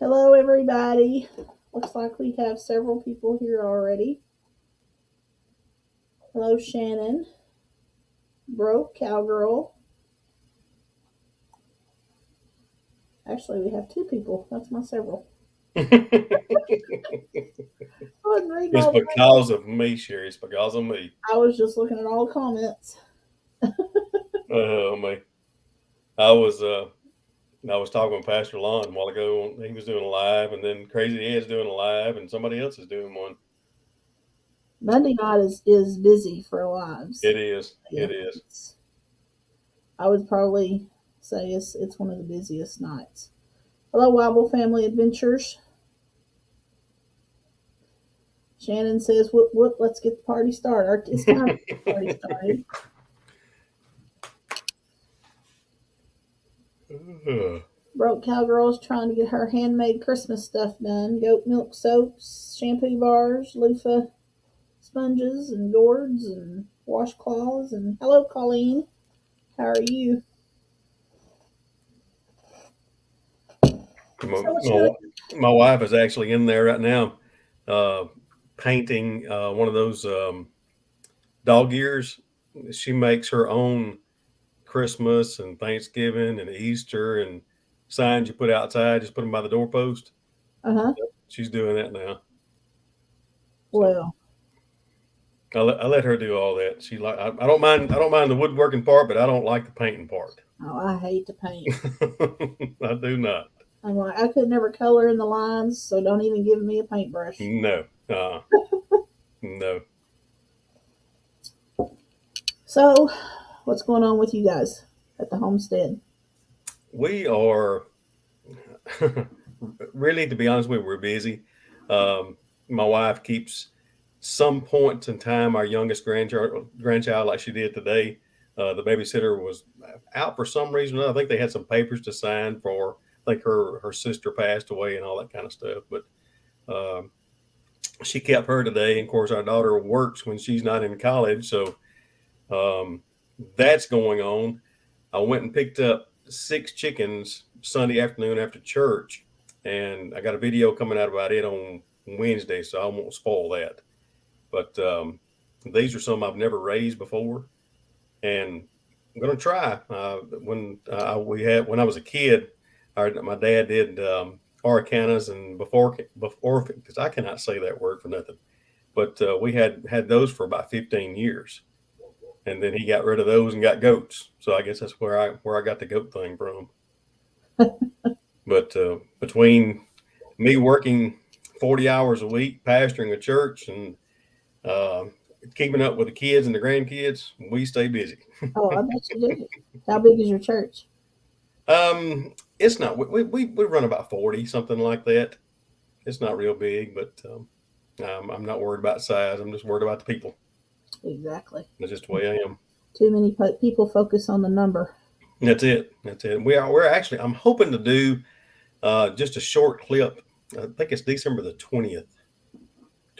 Hello, everybody. Looks like we have several people here already. Hello, Shannon. Broke Cowgirl. Actually, we have two people. That's my several. It's because of me, Sherry. It's because of me. I was just looking at all the comments. Oh me. I was uh I was talking with Pastor Lon a while ago. He was doing a live, and then Crazy Ed's doing a live, and somebody else is doing one. Monday night is busy for lives. It is. Yeah, It is. I would probably say it's one of the busiest nights. Hello, Wobble Family Adventures. Shannon says, "Whoop whoop, let's get the party started." It's time to get the party started. Broke Cowgirl's trying to get her handmade Christmas stuff done. Goat milk soaps, shampoo bars, loofah sponges and gourds and washcloths. And hello, Colleen. How are you? my, So what's my, your my wife is actually in there right now, uh, painting one of those dog ears. She makes her own Christmas and Thanksgiving and Easter and signs you put outside. Just put them by the doorpost. uh-huh. She's doing that now. So Well, I let her do all that. She like I don't mind the woodworking part, but I don't like the painting part. oh, I hate to paint. I do not. I'm like, I could never color in the lines, so don't even give me a paintbrush. No. No. So, what's going on with you guys at the homestead? We are really, to be honest with you, we're busy. My wife keeps some points in time our youngest grandchild like she did today. The babysitter was out for some reason. I think they had some papers to sign for. I think her sister passed away and all that kind of stuff. But um, she kept her today. And of course, our daughter works when she's not in college, so um, that's going on. I went and picked up 6 chickens Sunday afternoon after church, and I got a video coming out about it on Wednesday, so I won't spoil that. But these are some I've never raised before, and I'm going to try. When I was a kid, my dad did Araucanas and before because I cannot say that word for nothing. But we had those for about 15 years, and then he got rid of those and got goats. So I guess that's where I got the goat thing from. But between me working 40 hours a week, pastoring a church, and uh, keeping up with the kids and the grandkids, we stay busy. Oh, I bet you do. How big is your church? It's not we run about 40 something like that. It's not real big, but I'm not worried about size. I'm just worried about the people. Exactly. That's just the way I am. Too many people focus on the number. That's it. That's it. We're actually I'm hoping to do just a short clip. I think it's December the 20th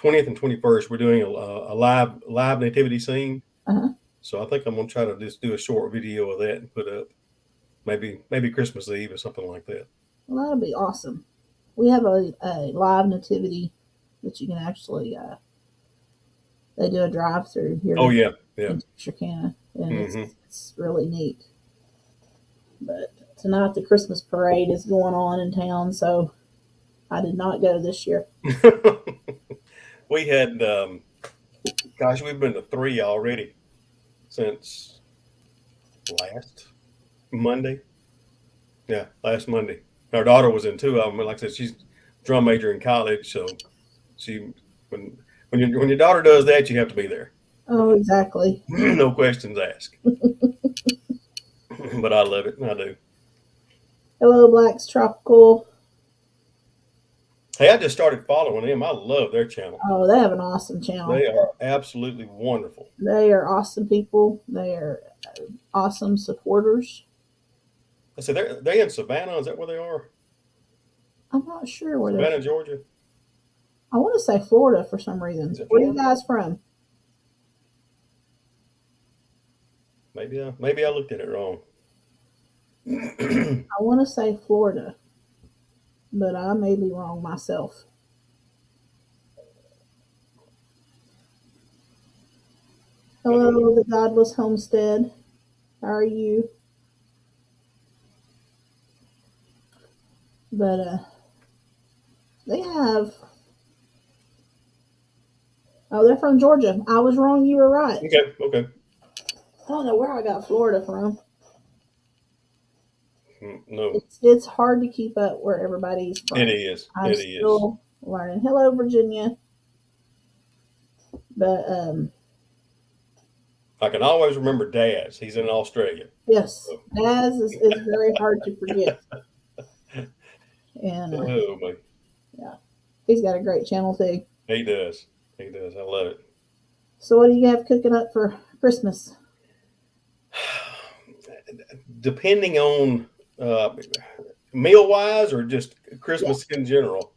and 21st. We're doing a live nativity scene. Uh-huh. So I think I'm gonna try to just do a short video of that and put up maybe Christmas Eve or something like that. Well, that'll be awesome. We have a live nativity that you can actually they do a drive through here Oh yeah, yeah. in Texarkana, and Hmm. it's really neat. But tonight the Christmas parade is going on in town, so I did not go this year. We had gosh, we've been to 3 already since last Monday. Yeah, last Monday. Our daughter was in 2 of them. Like I said, she's drum major in college, so she when when your daughter does that, you have to be there. Oh, exactly. No questions asked. But I love it. I do. Hello, Black's Tropical. Hey, I just started following them. I love their channel. Oh, they have an awesome channel. They are absolutely wonderful. They are awesome people. They are awesome supporters. I said they in Savannah. Is that where they are? I'm not sure where they're Savannah, from. Georgia. I want to say Florida for some reason. Is it Where are you Florida? guys from? Maybe I looked at it wrong. I want to say Florida. but I may be wrong myself. Hello, the Godless Homestead. How are you? But they have. Oh, they're from Georgia. I was wrong. You were right. Okay, okay. I don't know where I got Florida from. No, It's hard to keep up where everybody's from. it is. I'm It is. still learning. Hello, Virginia. But I can always remember Daz. He's in Australia. yes, So, Daz is very hard to forget. And oh my, yeah, he's got a great channel too. he does. He does. I love it. So, what do you have cooking up for Christmas? Depending on meal wise or just Yeah, Christmas in general,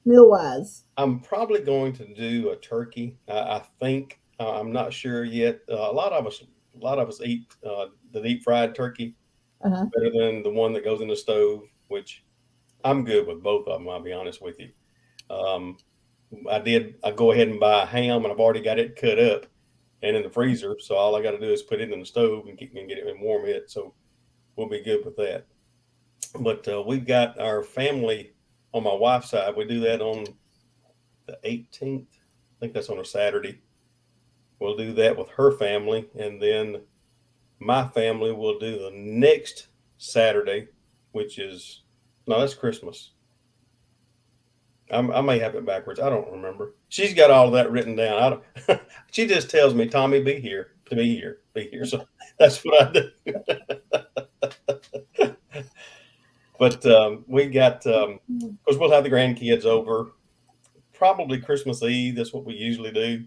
meal wise. I'm probably going to do a turkey. I think I'm not sure yet. A lot of us eat the deep fried turkey Uh huh. better than the one that goes in the stove, which I'm good with both of them. I'll be honest with you. Um, I go ahead and buy a ham, and I've already got it cut up and in the freezer. So all I got to do is put it in the stove and get it and warm it. So we'll be good with that. But we've got our family on my wife's side. We do that on the 18th. I think that's on a Saturday. We'll do that with her family, and then my family will do the next Saturday, which is no, that's Christmas. I may have it backwards. I don't remember. She's got all of that written down. I don't, she just tells me, Tommy, be here, to be here, be here. So that's what I do. But we got, of course, we'll have the grandkids over probably Christmas Eve. That's what we usually do.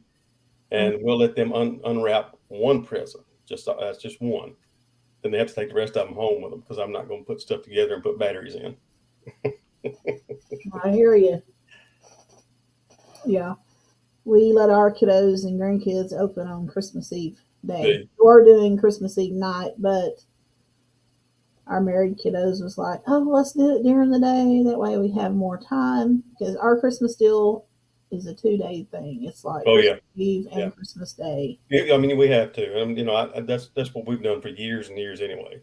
And we'll let them unwrap one present. That's just one. Then they have to take the rest of them home with them because I'm not going to put stuff together and put batteries in. I hear you. Yeah, we let our kiddos and grandkids open on Christmas Eve day. We're doing Christmas Eve night, but our married kiddos was like, "Oh, let's do it during the day. That way we have more time." Because our Christmas deal is a 2 day thing. It's like Oh Christmas yeah, Eve and yeah. Christmas Day. I mean, we have to. That's what we've done for years and years anyway.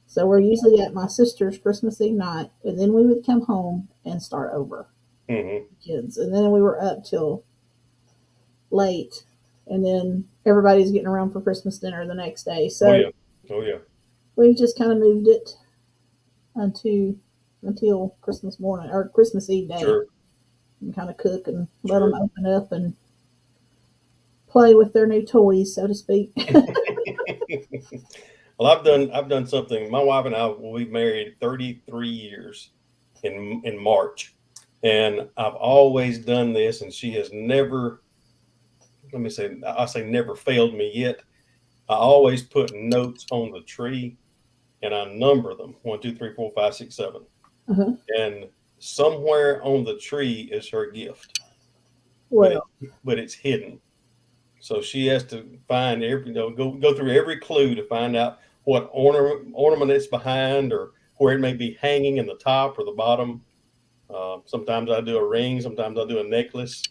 So we're usually at my sister's Christmas Eve night, and then we would come home and start over, Mm-hmm. kids, and then we were up till late, and then everybody's getting around for Christmas dinner the next day. Oh So yeah, oh yeah. we just kind of moved it until Christmas morning or Christmas Eve day, Sure, and kind of cook and let them sure. open up and play with their new toys, so to speak. Well, I've done something. My wife and I will be married 33 years in March, and I've always done this, and she has never. Let me say, I say never failed me yet. I always put notes on the tree, and I number them 1, 2, 3, 4, 5, 6, 7, Uh-huh. and somewhere on the tree is her gift, but Well, it's hidden. So she has to find go through every clue to find out what ornament it's behind, or where it may be hanging in the top or the bottom. Sometimes I do a ring, sometimes I do a necklace,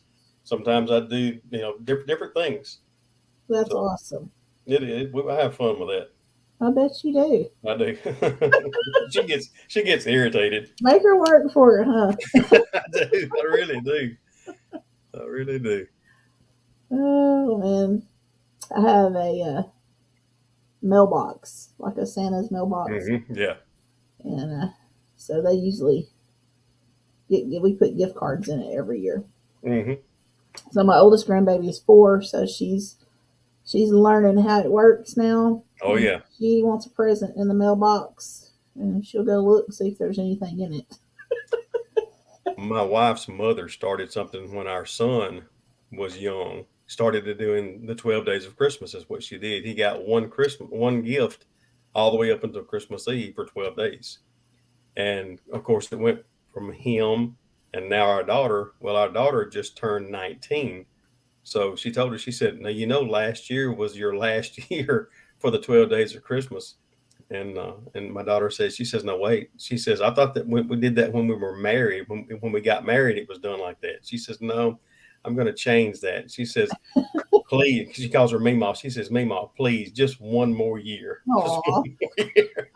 sometimes I do different things. that's So awesome. I have fun with that. I bet you do. I do. She gets irritated. Make her work for her, huh? I do. I really do. I really do. Oh man, I have a mailbox, like a Santa's mailbox, Yeah. and so they usually we put gift cards in it every year. hmm So my oldest grandbaby is 4, so she's learning how it works now. Oh And yeah. she wants a present in the mailbox, and she'll go look and see if there's anything in it. My wife's mother started something when our son was young. Started to doing the 12 days of Christmas is what she did. He got one gift all the way up until Christmas Eve for 12 days. And of course it went from him and now our daughter just turned 19. So she told her, she said, now last year was your last year for the 12 days of Christmas. And my daughter says, she says, no, wait. She says, I thought that we did that when we were married. When we got married, it was done like that. She says, no, I'm going to change that. She says, please. She calls her Meemaw. She says, Meemaw, please, just one more year. Just Aw. one more year.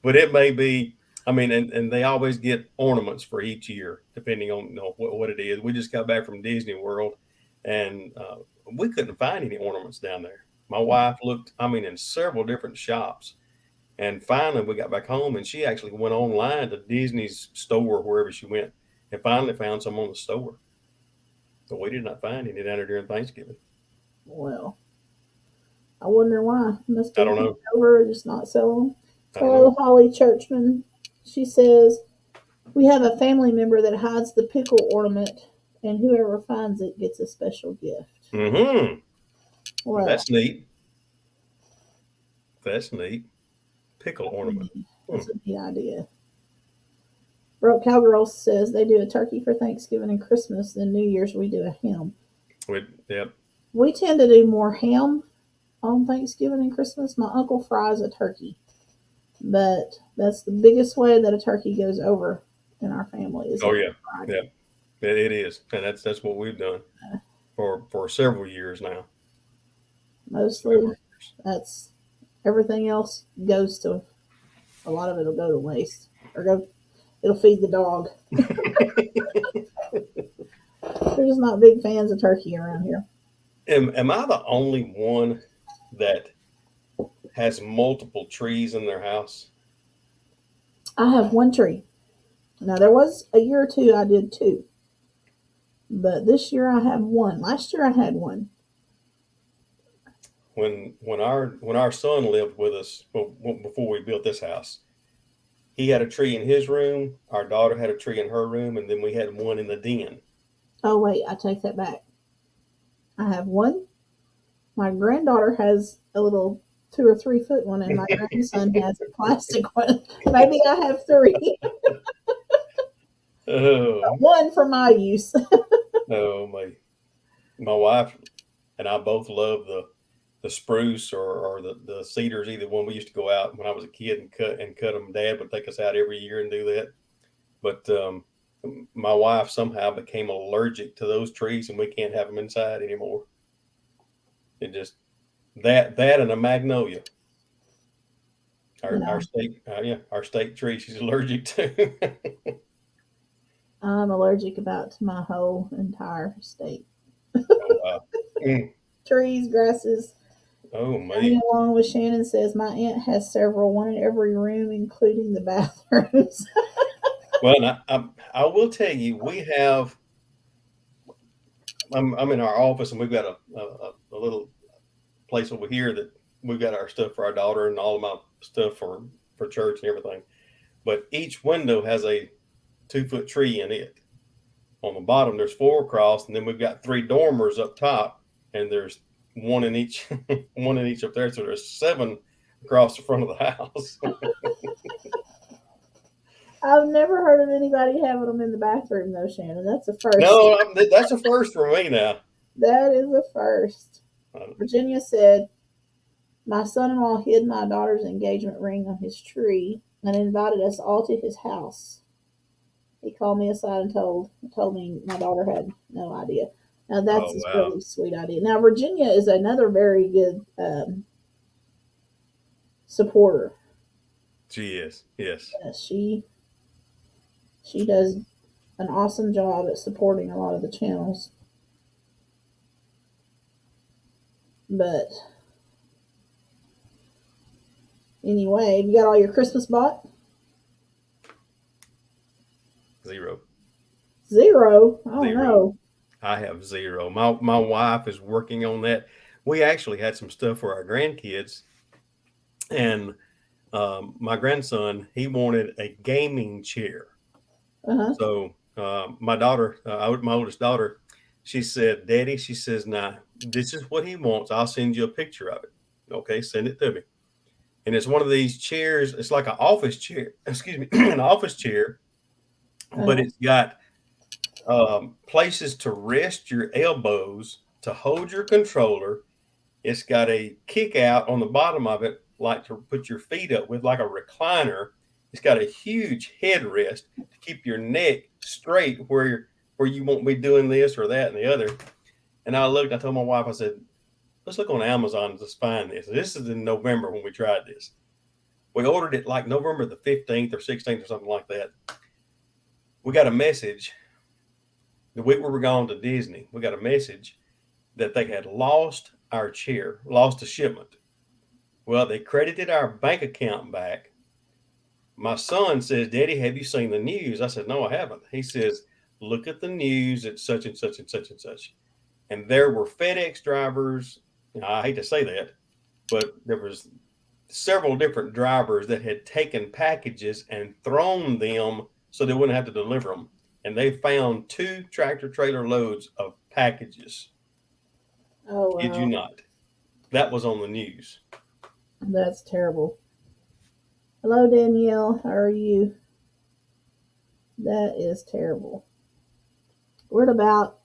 But it may be, I mean, and they always get ornaments for each year, depending on what it is. We just got back from Disney World, and we couldn't find any ornaments down there. My wife looked, I mean, in several different shops. And finally, we got back home, and she actually went online to Disney's store, wherever she went, and finally found some on the store. But we did not find any down there during Thanksgiving. Well, I wonder why. Must I be don't know. over, just not selling them. I don't know. Holly Churchman, she says, we have a family member that hides the pickle ornament, and whoever finds it gets a special gift. Mm-hmm. Well, That's neat. That's neat. Pickle ornament. that's a neat idea. Broke Cowgirl says they do a turkey for Thanksgiving and Christmas, then New Year's we do a ham. Yep. We tend to do more ham on Thanksgiving and Christmas. My uncle fries a turkey, but that's the biggest way that a turkey goes over in our family. Is Oh yeah, fried. yeah. It is, and that's what we've done for several years now. Mostly, that's everything else goes to. A lot of it'll go to waste or go. It'll feed the dog. We're just not big fans of turkey around here. Am I the only one that has multiple trees in their house? I have one tree. Now there was a year or two I did two, but this year I have one. Last year I had one. When our son lived with us before we built this house, he had a tree in his room. Our daughter had a tree in her room, and then we had one in the den. Oh wait, I take that back. I have one. My granddaughter has a little 2 or 3 foot one, and my grandson has a plastic one. Maybe I have three. Oh, One for my use. no, my wife and I both love the spruce or the cedars. Either one. We used to go out when I was a kid and cut them. Dad would take us out every year and do that. But my wife somehow became allergic to those trees, and we can't have them inside anymore. It just that and a magnolia. Our No, our state our state tree. She's allergic to. I'm allergic about to my whole entire state. Oh wow. Mm. Trees, grasses. Oh Running me. along with Shannon says my aunt has several, one in every room, including the bathrooms. Well, I will tell you, we have. I'm in our office, and we've got a little place over here that we've got our stuff for our daughter and all of my stuff for church and everything. But each window has a 2 foot tree in it. On the bottom, there's 4 across, and then we've got 3 dormers up top, and there's one in each one in each up there. So there's 7 across the front of the house. I've never heard of anybody having them in the bathroom, though, Shannon. That's a first. No, that's a first for me now. That is a first. Uh, Virginia said, my son in law hid my daughter's engagement ring on his tree and invited us all to his house. He called me aside and told me my daughter had no idea. Now that's Oh a wow, really sweet idea. Now Virginia is another very good supporter. she is. Yes. She does an awesome job at supporting a lot of the channels. But anyway, you got all your Christmas bought? 0. 0? Oh 0. no. I have 0. My wife is working on that. We actually had some stuff for our grandkids, and my grandson, he wanted a gaming chair. Uh-huh. So my daughter, my oldest daughter, she said, "Daddy," she says, "now this is what he wants. I'll send you a picture of it. Okay, send it to me." And it's one of these chairs. It's like an office chair. Excuse me, an office chair, but Uh-huh. it's got places to rest your elbows, to hold your controller. It's got a kick out on the bottom of it, like to put your feet up with, like a recliner. It's got a huge headrest to keep your neck straight where you won't be doing this or that and the other. And I told my wife, I said, let's look on Amazon to find this. This is in November when we tried this. We ordered it like November the 15th or 16th or something like that. We got a message the week we were gone to Disney. We got a message that they had lost our chair, lost a shipment. Well, they credited our bank account back. My son says, Daddy, have you seen the news? I said, no, I haven't. He says, look at the news at such and such and such and such. And there were FedEx drivers. I hate to say that, but there was several different drivers that had taken packages and thrown them so they wouldn't have to deliver them. And they found 2 tractor trailer loads of packages. Oh, wow. Did you not? That was on the news. That's terrible. Hello, Danielle. How are you? That is terrible. We're at about,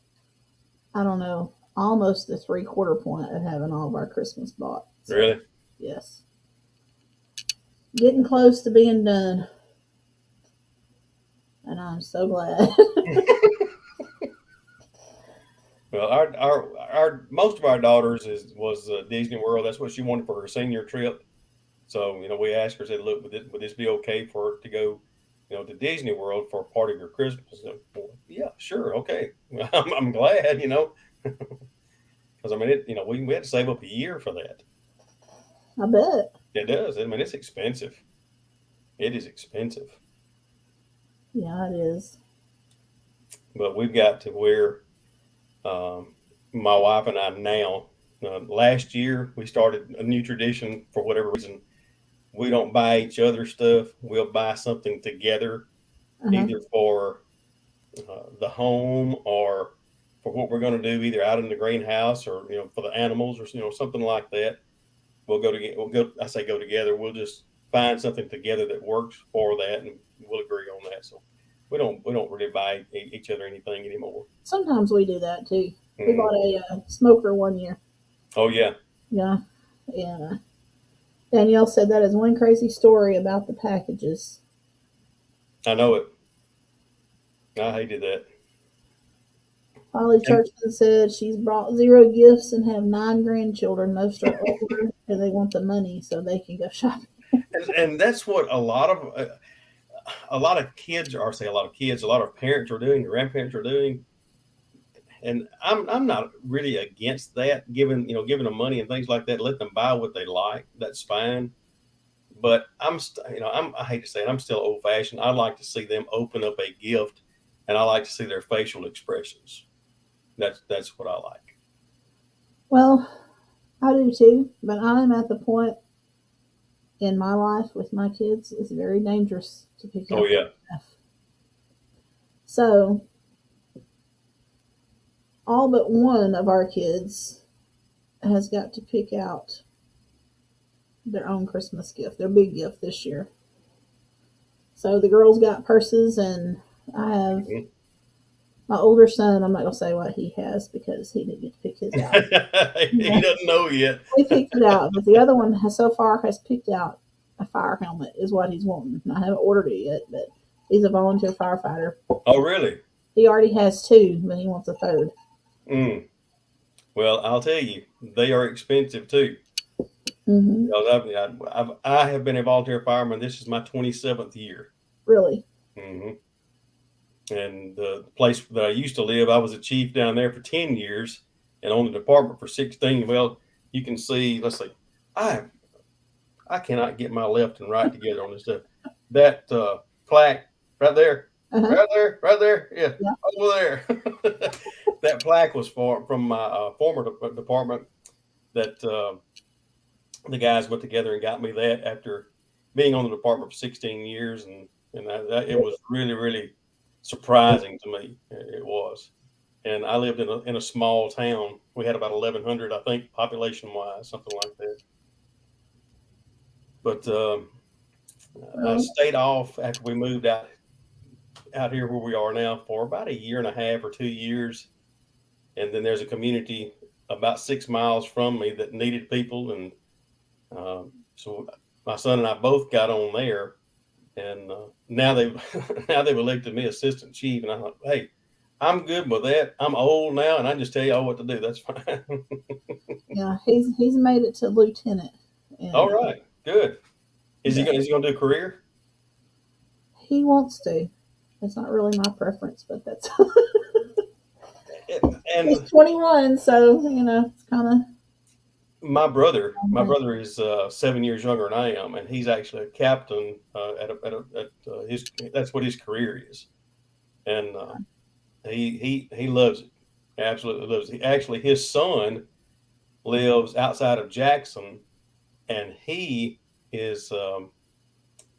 I don't know, almost the 3/4 point of having all of our Christmas bought. So, really? Yes. Getting close to being done. And I'm so glad. Well, our most of our daughters was Disney World. That's what she wanted for her senior trip. So we asked her, said, look, would this be okay for her to go, to Disney World for a part of your Christmas? So, well, yeah, sure, okay. I'm glad, because we had to save up a year for that. I bet it does. I mean, it's expensive. It is expensive. Yeah, it is. But we've got to where my wife and I now. Last year we started a new tradition for whatever reason. We don't buy each other stuff. We'll buy something together, either for the home or for what we're going to do, either out in the greenhouse or for the animals or something like that. We'll go together. I say go together. We'll just find something together that works for that, and we'll agree on that. So we don't really buy each other anything anymore. Sometimes we do that too. We bought a smoker one year. Oh yeah. Yeah. Danielle said that is one crazy story about the packages. I know it. I hated that. Holly Churchman said she's brought 0 gifts and have 9 grandchildren. Most are older and they want the money so they can go shopping. And that's what a lot of kids, or say a lot of kids, a lot of parents are doing, grandparents are doing. And I'm not really against that, giving them money and things like that. Let them buy what they like. That's fine. But I hate to say it, I'm still old fashioned. I like to see them open up a gift, and I like to see their facial expressions. That's what I like. Well, I do too, but I'm at the point in my life with my kids, it's very dangerous to pick up stuff. So all but one of our kids has got to pick out their own Christmas gift, their big gift this year. So the girls got purses, and I have my older son. I'm not going to say what he has because he didn't get to pick his out. He doesn't know yet. We picked it out, but the other one so far has picked out a fire helmet is what he's wanting. I haven't ordered it yet, but he's a volunteer firefighter. Oh, really? He already has 2, but he wants a 3rd. Well, I'll tell you, they are expensive too. Because I have been a volunteer fireman. This is my 27th year. Really? And the place that I used to live, I was a chief down there for 10 years and on the department for 16. Well, you can see, let's see, I cannot get my left and right together on this stuff. That plaque right there, right there, yeah. Over there. That plaque was from my former department that the guys went together and got me that after being on the department for 16 years. And it was really, really surprising to me. It was. And I lived in a small town. We had about 1,100, I think, population-wise, something like that. But I stayed off after we moved out here where we are now for about a year and a half or 2 years. And then there's a community about 6 miles from me that needed people, and so my son and I both got on there, and now they've now they've elected me assistant chief, and I thought, hey, I'm good with that. I'm old now, and I can just tell y'all what to do. That's fine. Yeah, he's made it to lieutenant, All and right, good. Is he gonna do a career? he wants to. It's not really my preference, but that's he's And 21, so it's kind of. my brother is 7 years younger than I am, and he's actually a captain at his. That's what his career is, and he loves it. Absolutely loves it. Actually, his son lives outside of Jackson, and is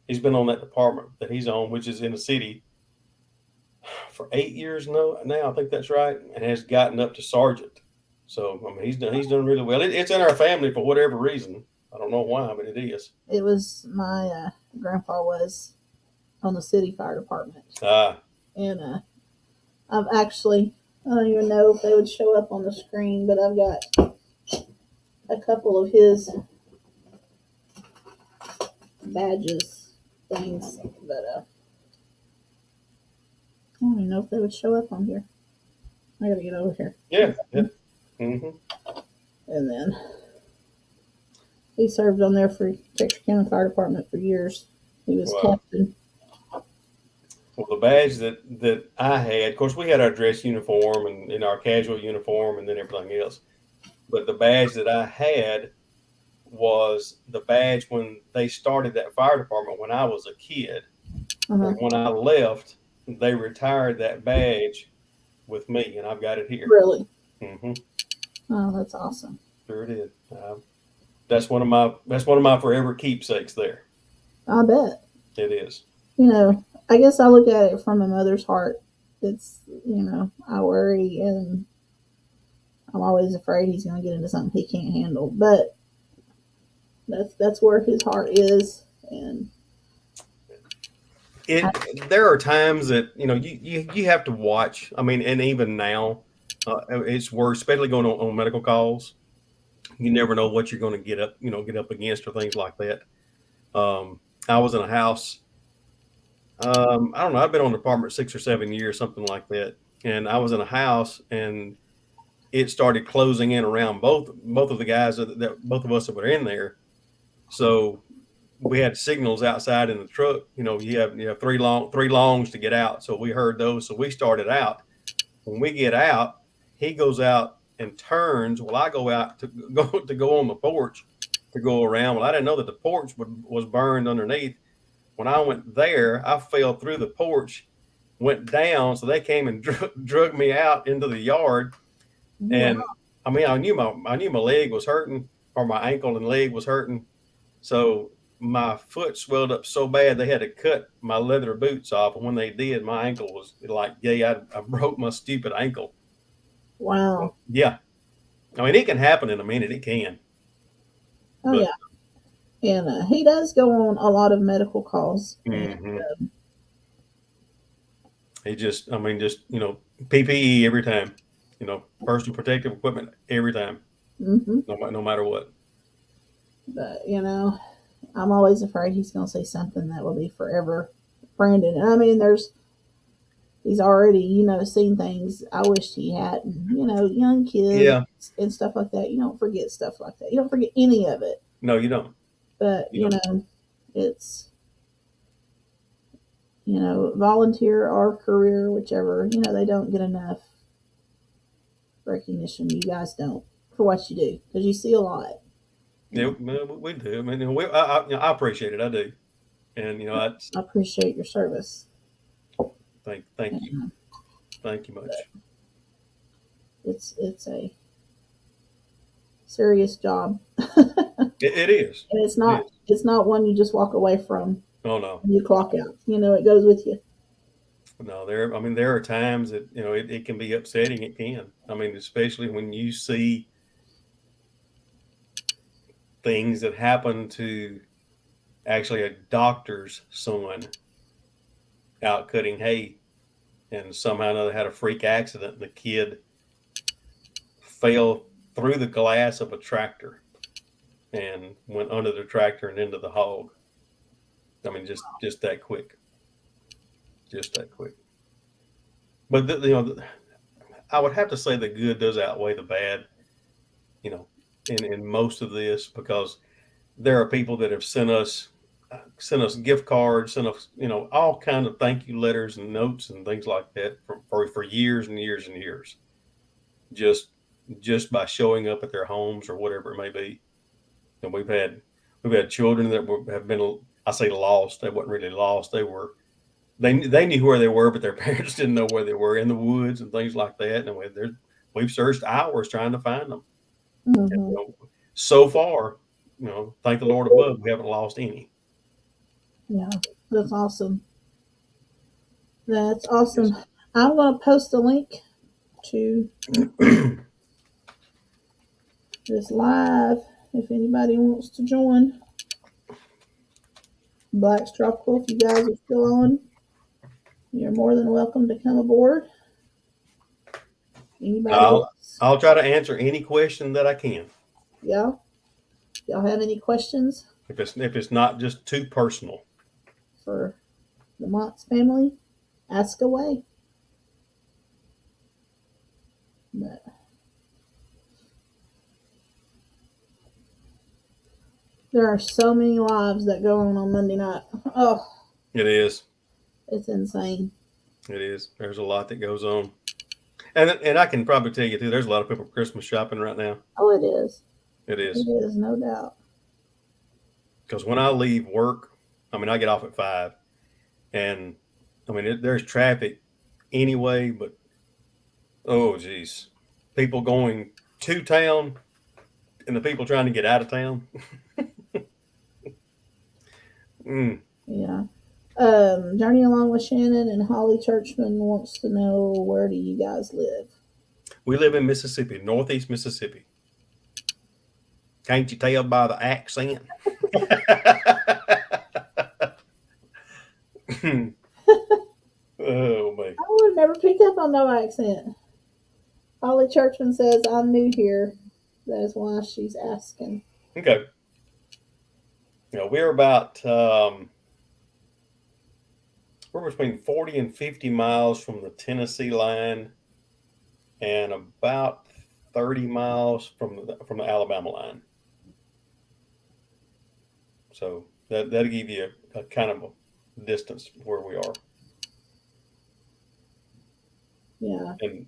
he's been on that department that he's on, which is in the city for 8 years now. I think that's right, and has gotten up to sergeant. So I mean, he's done really well. It's in our family for whatever reason. I don't know why, but it is. It was my grandpa was on the city fire department, Ah, and I've actually, I don't even know if they would show up on the screen, but I've got a couple of his badges things, but I don't even know if they would show up on here. I gotta get over here. yeah. Mm-hmm. And then he served on there for Texas County Fire Department for years. He was Wow. captain. Well, the badge that I had, of course, we had our dress uniform and in our casual uniform, and then everything else. But the badge that I had was the badge when they started that fire department when I was a kid. Uh-huh. And when I left, they retired that badge with me, and I've got it here. Really? Mm-hmm. Oh, that's awesome. Sure did. That's one of my forever keepsakes. There, I bet. it is. I guess I look at it from a mother's heart. It's, I worry and I'm always afraid he's going to get into something he can't handle. But that's where his heart is. And There are times that you have to watch. I mean, and even now, it's worse, especially going on medical calls. You never know what you're going to get up against or things like that. I was in a house. I don't know. I've been on the department 6 or 7 years, something like that. And I was in a house, and it started closing in around both of the guys that both of us that were in there. So we had signals outside in the truck. You have three longs to get out. So we heard those. So we started out. When we get out, he goes out and turns. Well, I go out to go on the porch to go around. Well, I didn't know that the porch was burned underneath. When I went there, I fell through the porch, went down. So they came and drug me out into the yard. And wow. I mean, I knew my leg was hurting, or my ankle and leg was hurting. So my foot swelled up so bad they had to cut my leather boots off. And when they did, my ankle was like, yeah, I broke my stupid ankle. Wow. Yeah. I mean, it can happen in a minute. It can. Oh, But yeah. And he does go on a lot of medical calls. And, mhm. I mean, PPE every time. Personal protective equipment every time, mhm. no matter what. But, I'm always afraid he's going to say something that will be forever Brandon. I mean, he's already, seen things I wished he hadn't. Young kids Yeah. and stuff like that. You don't forget stuff like that. You don't forget any of it. No, you don't. But, You don't. it's, volunteer or career, whichever, they don't get enough recognition. You guys don't for what you do because you see a lot. Yeah, we do. I mean, I appreciate it. I do, and I appreciate your service. thank you, thank you much. It's a serious job. It is. And it's not one you just walk away from Oh no, when you clock out. It goes with you. no. I mean, there are times that it can be upsetting. It can. I mean, especially when you see things that happen to actually a doctor's son out cutting hay, and somehow or another had a freak accident. And the kid fell through the glass of a tractor and went under the tractor and into the hog. I mean, just that quick, just that quick. But I would have to say the good does outweigh the bad, you know, in most of this, because there are people that have sent us gift cards, sent us, all kind of thank you letters and notes and things like that for years and years and years, just just by showing up at their homes or whatever it may be. And we've had children that have been, I say, lost. They wasn't really lost. They knew where they were, but their parents didn't know where they were, in the woods and things like that. And we've searched hours trying to find them. And, Mm-hmm. so far, thank the Lord above, we haven't lost any. Yeah, that's awesome. That's awesome. Yes. I'm going to post a link to this live if anybody wants to join. Black's Tropical, if you guys are still on, you're more than welcome to come aboard. Anybody I'll else? I'll try to answer any question that I can. Yeah? Y'all have any questions If it's not just too personal. for the Mott's family? Ask away. But there are so many lives that go on Monday night. Oh, It is. it's insane. It is. There's a lot that goes on. And I can probably tell you too, there's a lot of people Christmas shopping right now. Oh, it is. It It is. is, no doubt. Because when I leave work, I mean, I get off at 5, and I mean, there's traffic anyway, but oh geez, people going to town and the people trying to get out of town. Mm. Yeah. Journey Along with Shannon and Holly Churchman wants to know, where do you guys live? We live in Mississippi, Northeast Mississippi. Can't you tell by the accent? Oh man. I would never picked up on no accent. Holly Churchman says, I'm new here. That is why she's asking. Okay. We're about we're between 40 and 50 miles from the Tennessee line, and about 30 miles from the Alabama line. So that'll give you a kind of a distance where we are. Yeah. And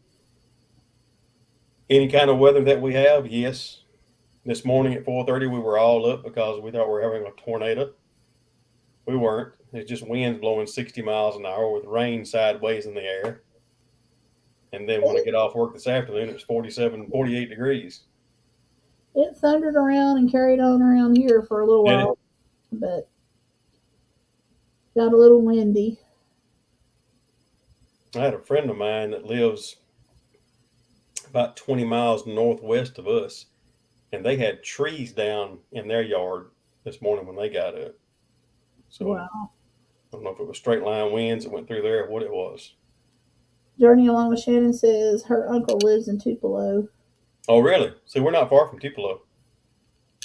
any kind of weather that we have, yes. This morning at 4:30, we were all up because we thought we were having a tornado. We weren't. It's just winds blowing 60 miles an hour with rain sideways in the air. And then when I get off work this afternoon, it's 47, 48 degrees. It thundered around and carried on around here for a little while, but got a little windy. I had a friend of mine that lives about 20 miles northwest of us, and they had trees down in their yard this morning when they got up. So Wow. I don't know if it was straight line winds that went through there or what it was. Journey Along with Shannon says her uncle lives in Tupelo. Oh, really? See, we're not far from Tupelo.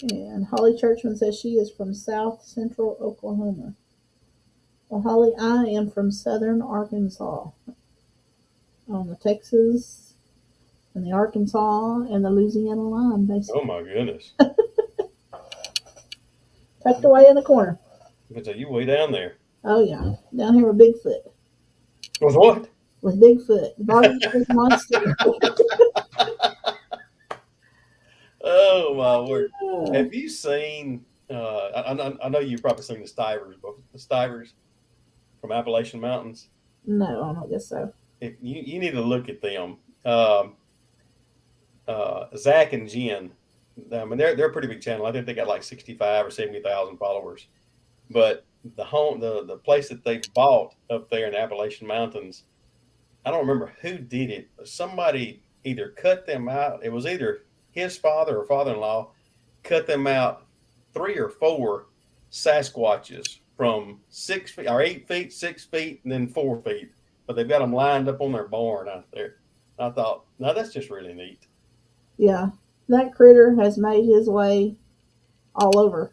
And Holly Churchman says she is from South Central Oklahoma. Well, Holly, I am from Southern Arkansas, on the Texas and the Arkansas and the Louisiana line, basically. Oh, my goodness. Tucked away in the corner. So you way down there. Oh, yeah. Down here with Bigfoot. With what? With Bigfoot. The largest monster. Oh, my word. Have you seen, I know you've probably seen the Stivers from Appalachian Mountains. No, I don't guess so. If you need to look at them. Zach and Jen, I mean, they're a pretty big channel. I think they got like 65 or 70,000 followers. But the place that they bought up there in the Appalachian Mountains, I don't remember who did it, but somebody either cut them out. It was either his father or father-in-law cut them out 3 or 4 Sasquatches from 6 feet or 8 feet, 6 feet, and then 4 feet. But they've got them lined up on their barn out there. I thought, no, that's just really neat. Yeah, That critter has made his way all over.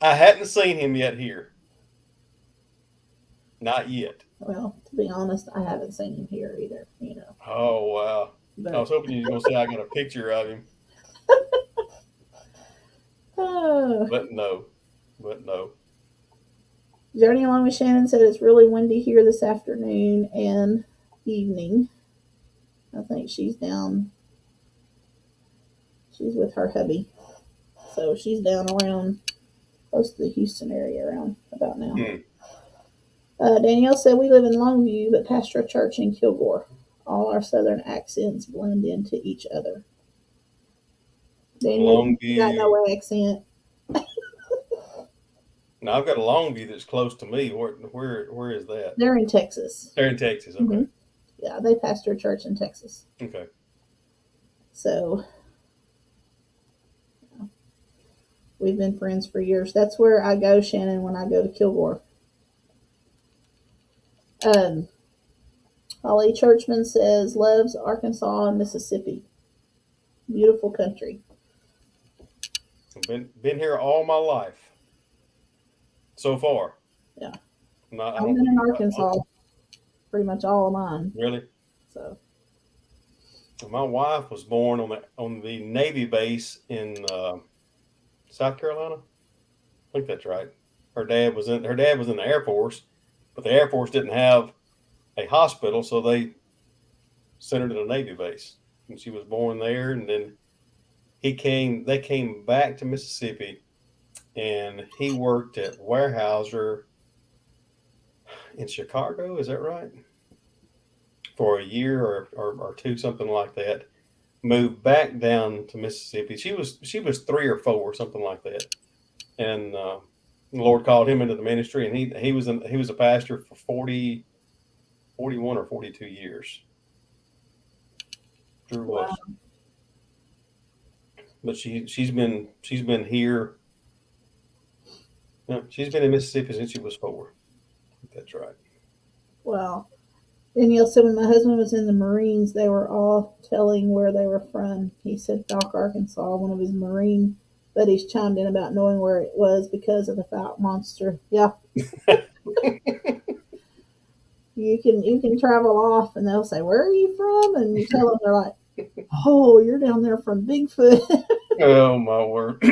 I hadn't seen him yet here. Not yet. Well, to be honest, I haven't seen him here either, Oh wow! I But was hoping you were gonna say I got a picture of him, uh, but no, but no. Journey along with Shannon said it's really windy here this afternoon and evening. I think she's down. She's with her hubby, so she's down around close to the Houston area around about now. Hmm. Danielle said we live in Longview, but pastor a church in Kilgore. All our southern accents blend into each other. Danielle, you got Longview. no accent. Now I've got a Longview that's close to me. Where is that? They're in Texas. They're in Texas. Okay. Mm-hmm. Yeah, they pastor a church in Texas. Okay. So we've been friends for years. That's where I go, Shannon, when I go to Kilgore. Holly Churchman says loves Arkansas and Mississippi. Beautiful country. I've been here all my life. So far. Yeah. I've been in Arkansas pretty much all of mine. Really? So my wife was born on the Navy base in South Carolina. I think that's right. Her dad was in the Air Force, but the Air Force didn't have a hospital, so they sent her to the Navy base, and she was born there. And then they came back to Mississippi, and he worked at Weyerhaeuser in Chicago. Is that right? For a year or two, something like that. Moved back down to Mississippi. She was 3 or 4, something like that. And the Lord called him into the ministry, and he was a pastor for 41 or 42 years. Drew was. Wow. But she's been here. No, she's been in Mississippi since she was 4. That's right. Well, Danielle said when my husband was in the Marines, they were all telling where they were from. He said Falk, Arkansas. One of his Marine buddies chimed in about knowing where it was because of the Falk monster. Yeah. You can travel off and they'll say, where are you from? And you tell them, they're like, oh, you're down there from Bigfoot. Oh, my word.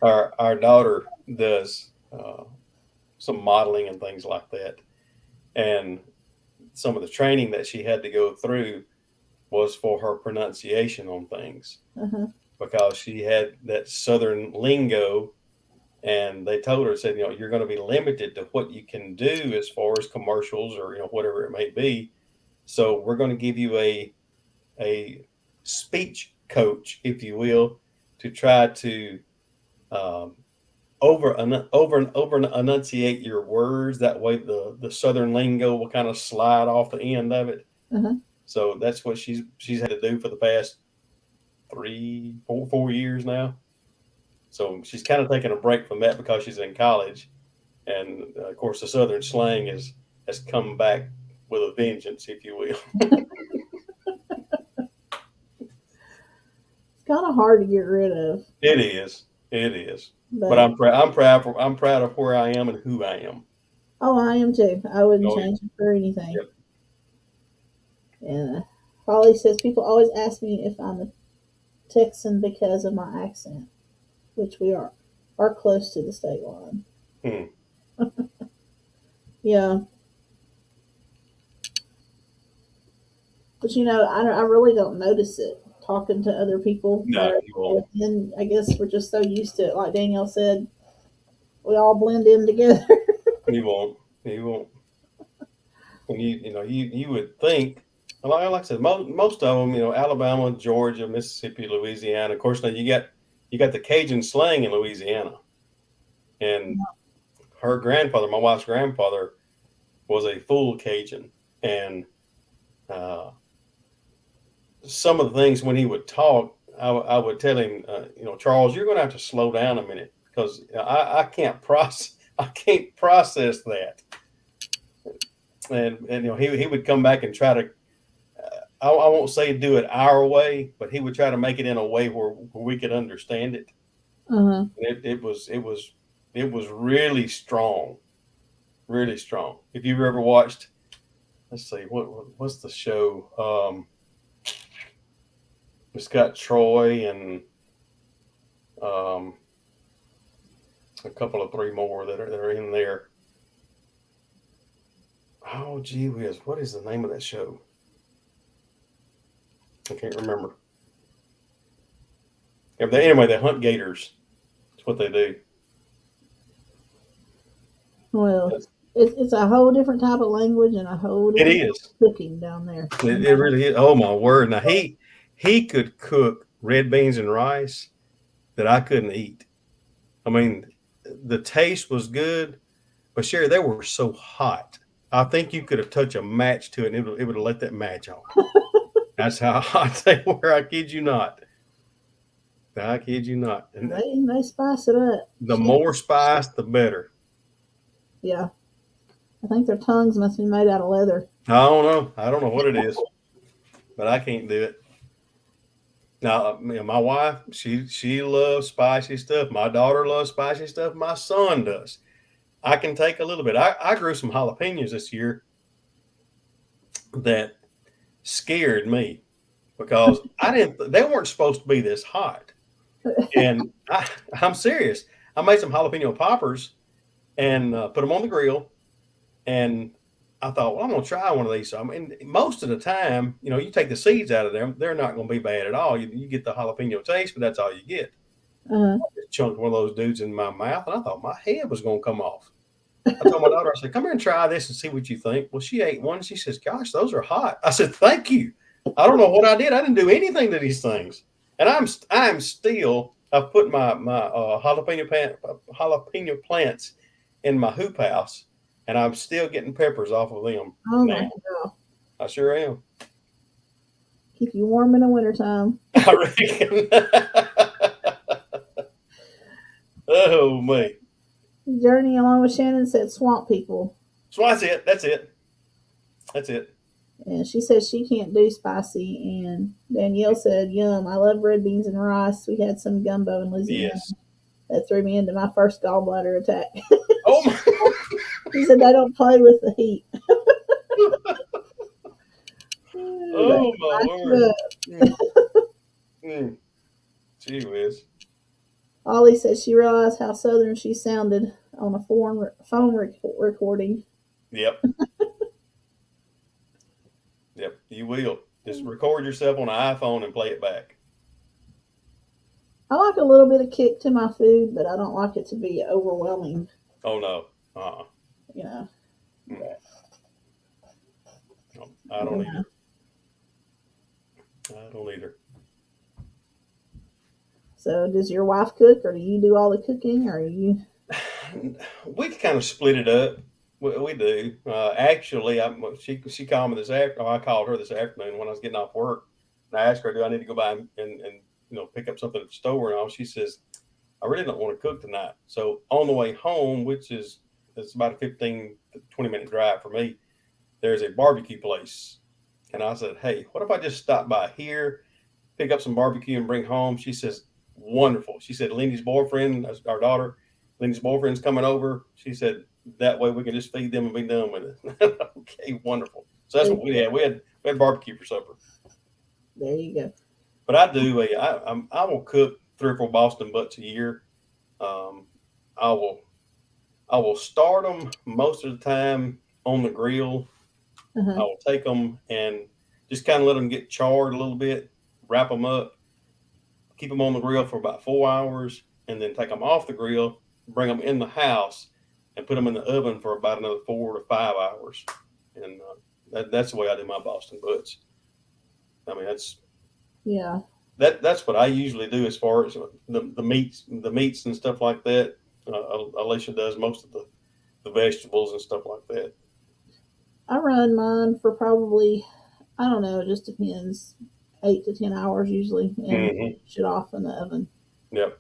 Our daughter does some modeling and things like that. And some of the training that she had to go through was for her pronunciation on things. Uh-huh. Because she had that Southern lingo. And they told her, said, you're going to be limited to what you can do as far as commercials or, whatever it may be. So we're going to give you a speech coach, if you will, to try to over enunciate your words. That way the Southern lingo will kind of slide off the end of it. Uh-huh. So that's what she's had to do for the past 4 years now. So she's kind of taking a break from that because she's in college. And of course the Southern slang has come back with a vengeance, if you will. It's kind of hard to get rid of. It is. But I'm proud of where I am and who I am. Oh, I am too. I wouldn't change it for anything. Yep. And Holly says people always ask me if I'm a Texan because of my accent, which we are close to the state line. Yeah. But I really don't notice it talking to other people. No, you won't. And I guess we're just so used to it. Like Danielle said, we all blend in together. You won't. And you would think, like I said, most of them, Alabama, Georgia, Mississippi, Louisiana. Of course, now you got the Cajun slang in Louisiana, and her grandfather, my wife's grandfather, was a full Cajun, and some of the things when he would talk, I would tell him, Charles, you're going to have to slow down a minute because I can't process that, and he would come back and try to I won't say do it our way, but he would try to make it in a way where we could understand it. Uh-huh. It was really strong, really strong. If you've ever watched, let's see, what's the show? It's got Troy and um, a couple of three more that are in there. Oh, gee whiz, what is the name of that show? I can't remember. Yeah, anyway, they hunt gators. That's what they do. Well, it's a whole different type of language and a whole It different is. cooking down there. It really is. Oh my word! Now he could cook red beans and rice that I couldn't eat. I mean, the taste was good, but Sherry, they were so hot. I think you could have touched a match to it, and it would have let that match on. That's how hot they were. I kid you not. I kid you not. And They spice it up. the more spice, the better. Yeah. I think their tongues must be made out of leather. I don't know. I don't know what it is, but I can't do it. Now, my wife, she loves spicy stuff. My daughter loves spicy stuff. My son does. I can take a little bit. I grew some jalapenos this year that scared me because I didn't. They weren't supposed to be this hot, and I'm serious. I made some jalapeno poppers and put them on the grill, and I thought, well, I'm going to try one of these. So, I mean, most of the time, you take the seeds out of them, they're not going to be bad at all. You get the jalapeno taste, but that's all you get. Uh-huh. I just chunked one of those dudes in my mouth, and I thought my head was going to come off. I told my daughter, I said, come here and try this and see what you think. Well, she ate one. She says, gosh, those are hot. I said, thank you. I don't know what I did. I didn't do anything to these things. And I'm still, I've put my jalapeno plants in my hoop house, and I'm still getting peppers off of them. Oh now. my God. I sure am. Keep you warm in the wintertime. I reckon. Oh, me. Journey along with Shannon said swamp people. So that's it. That's it. That's it. And she says she can't do spicy. And Danielle said, yum, I love red beans and rice. We had some gumbo in Louisiana. Yes. That threw me into my first gallbladder attack. Oh, my. She said, they don't play with the heat. Oh, my word. Gee whiz. Ollie said she realized how southern she sounded on a phone recording. Yep. Yep, you will. Just record yourself on an iPhone and play it back. I like a little bit of kick to my food, but I don't like it to be overwhelming. Oh, no. You know. No, I don't either. I don't either. So does your wife cook, or do you do all the cooking, or you? We kind of split it up. We do. Actually, she called me this afternoon. I called her this afternoon when I was getting off work. And I asked her, do I need to go by and pick up something at the store and all? She says, I really don't want to cook tonight. So on the way home, which is it's about a 15 to 20-minute drive for me, there's a barbecue place. And I said, hey, what if I just stop by here, pick up some barbecue and bring home? She says, wonderful. She said, Lindy's boyfriend, our daughter, Lindy's boyfriend's coming over. She said, that way we can just feed them and be done with it. Okay, wonderful. So that's what we had. We had barbecue for supper. There you go. But I do. I will cook 3 or 4 Boston butts a year. I will start them most of the time on the grill. Uh-huh. I will take them and just kind of let them get charred a little bit, wrap them up, keep them on the grill for about 4 hours, and then take them off the grill, bring them in the house, and put them in the oven for about another 4 to 5 hours. And that's the way I do my Boston butts. I mean, that's what I usually do as far as the meats and stuff like that. Alicia does most of the vegetables and stuff like that. I run mine for probably, I don't know, it just depends, 8 to 10 hours usually, and finish it off in the oven. Yep.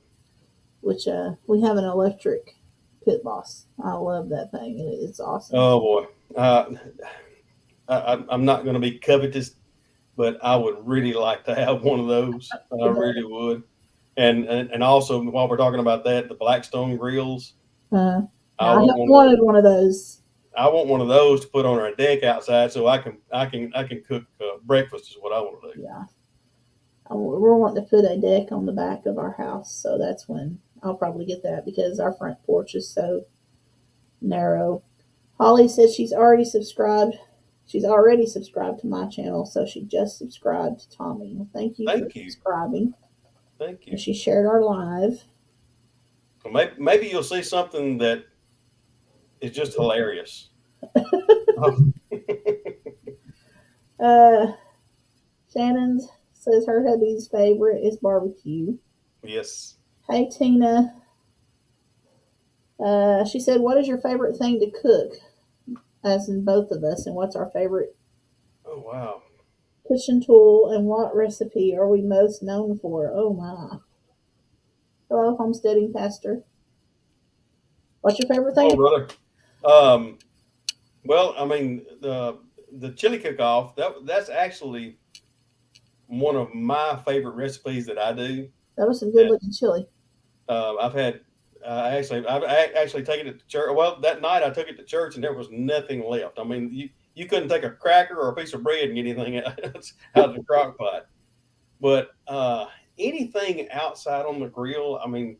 Which we have an electric pit boss. I love that thing. It's awesome. Oh boy, I'm not going to be covetous but I would really like to have one of those. I today. really would. And also, while we're talking about that, the Blackstone grills. I I have want one of wanted one of those. I want one of those to put on our deck outside, so I can cook breakfast. Is what I want to do. Yeah, we're wanting to put a deck on the back of our house, so that's when I'll probably get that because our front porch is so narrow. Holly says she's already subscribed. She's already subscribed to my channel, so she just subscribed to Tommy. Well, thank you for Thank you, subscribing. thank And you. she shared our live. Well, maybe you'll see something that is just hilarious. Oh, Uh, Shannon says her hubby's favorite is barbecue. yes. Hey Tina. She said, "What is your favorite thing to cook?" As in both of us, and what's our favorite Oh wow. kitchen tool, and what recipe are we most known for? Oh my! Hello, homesteading pastor. What's your favorite thing? Oh brother. Um. Well, I mean the chili cook off that's actually one of my favorite recipes that I do. That was some good looking chili. I've had I've actually taken it to church. Well, that night I took it to church and there was nothing left. I mean, you couldn't take a cracker or a piece of bread and get anything out of the crock pot. But anything outside on the grill, I mean,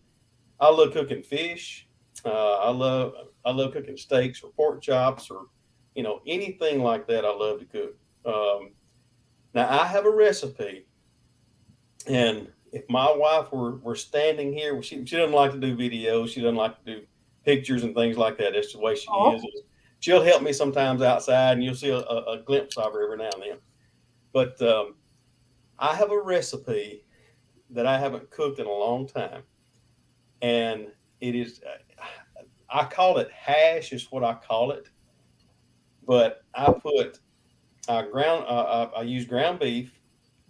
I love cooking fish. I love cooking steaks or pork chops or anything like that. I love to cook. Now I have a recipe, and if my wife were standing here, she doesn't like to do videos. She doesn't like to do pictures and things like that. That's the way she Oh, is. She'll help me sometimes outside, and you'll see a glimpse of her every now and then. But I have a recipe that I haven't cooked in a long time, and it is I call it hash is what I call it. But I put I use ground beef,